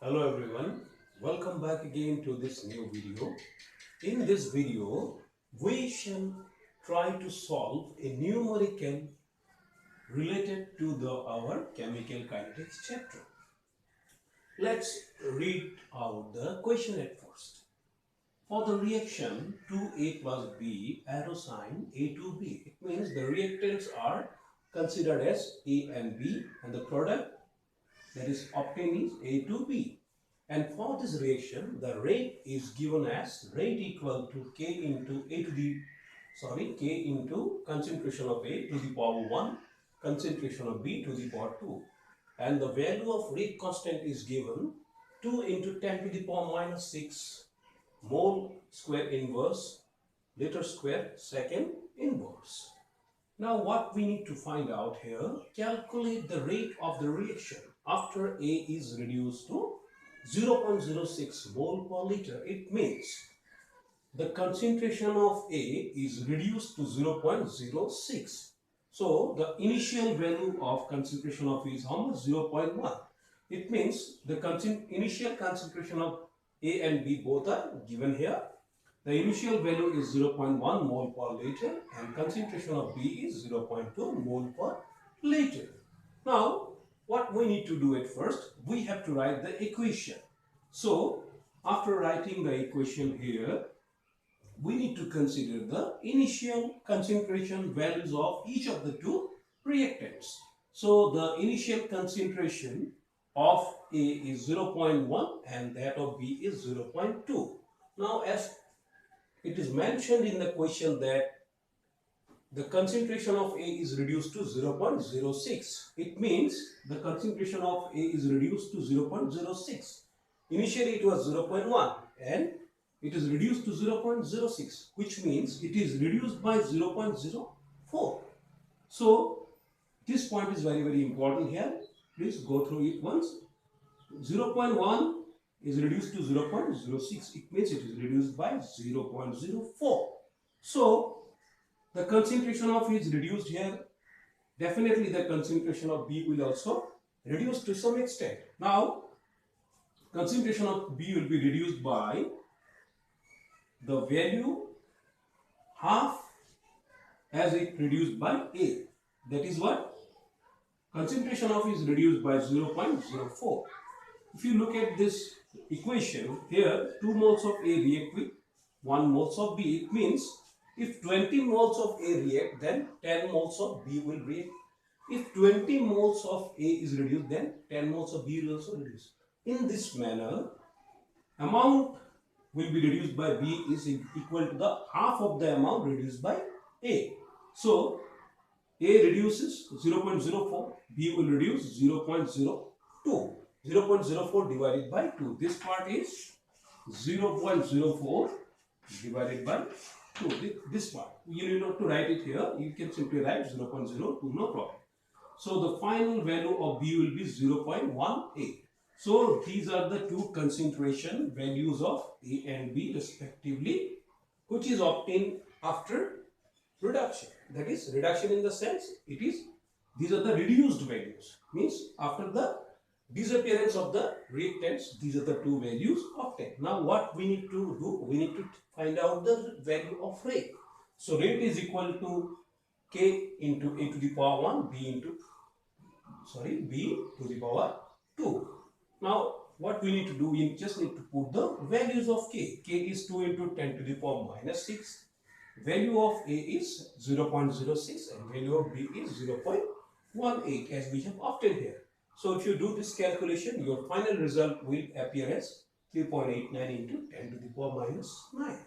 Hello everyone, welcome back again to this new video. In this video, we shall try to solve a numerical related to our chemical kinetics chapter. Let's read out the question at first. For the reaction 2A plus B, arrow sign A to B, it means the reactants are considered as A and B and the product that is obtained is A to B. And for this reaction, the rate is given as rate equal to K into K into concentration of A to the power 1, concentration of B to the power 2. And the value of rate constant is given 2 into 10 to the power minus 6 mole square inverse liter square second inverse. Now what we need to find out here, calculate the rate of the reaction after A is reduced to 0.06 mole per liter. It means the concentration of A is reduced to 0.06. So the initial value of concentration of A is how much? 0.1. It means the initial concentration of A and B both are given here. The initial value is 0.1 mole per liter and concentration of B is 0.2 mole per liter. Now, what we need to do at first, we have to write the equation. So, after writing the equation here, we need to consider the initial concentration values of each of the two reactants. So, the initial concentration of A is 0.1 and that of B is 0.2. Now, as it is mentioned in the question that the concentration of A is reduced to 0.06. It means the concentration of A is reduced to 0.06. Initially it was 0.1 and it is reduced to 0.06, which means it is reduced by 0.04. So this point is very important here. Please go through it once. 0.1 is reduced to 0.06. It means it is reduced by 0.04. So the concentration of A is reduced here. Definitely the concentration of B will also reduce to some extent. Now, concentration of B will be reduced by the value half as it reduced by A. That is what? Concentration of A is reduced by 0.04. If you look at this equation, here 2 moles of A react with 1 moles of B. It means if 20 moles of A react, then 10 moles of B will react. If 20 moles of A is reduced, then 10 moles of B will also reduce. In this manner, amount will be reduced by B is equal to the half of the amount reduced by A. So, A reduces 0.04, B will reduce 0.02. 0.04 divided by 2. This part is 0.04 divided by 2. This part. You need not to write it here. You can simply write 0.02, no problem. So the final value of B will be 0.18. So these are the two concentration values of A and B respectively, which is obtained after reduction. That is reduction in the sense these are the reduced values. Means after the disappearance of the reactants, these are the two values obtained. Now what we need to do? We need to find out the value of rate. So rate is equal to K into A to the power 1, B to the power 2. Now what we need to do? We just need to put the values of K. K is 2 into 10 to the power minus 6. Value of A is 0.06 and value of B is 0.18 as we have obtained here. So if you do this calculation, your final result will appear as 3.89 into 10 to the power minus 9.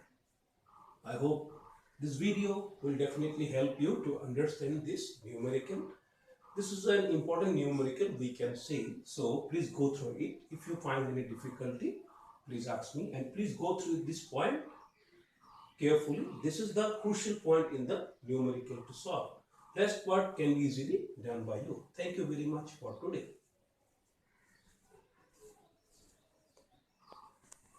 I hope this video will definitely help you to understand this numerical. This is an important numerical we can say. So please go through it. If you find any difficulty, please ask me and please go through this point carefully. This is the crucial point in the numerical to solve. Rest part can be easily done by you. Thank you very much for today.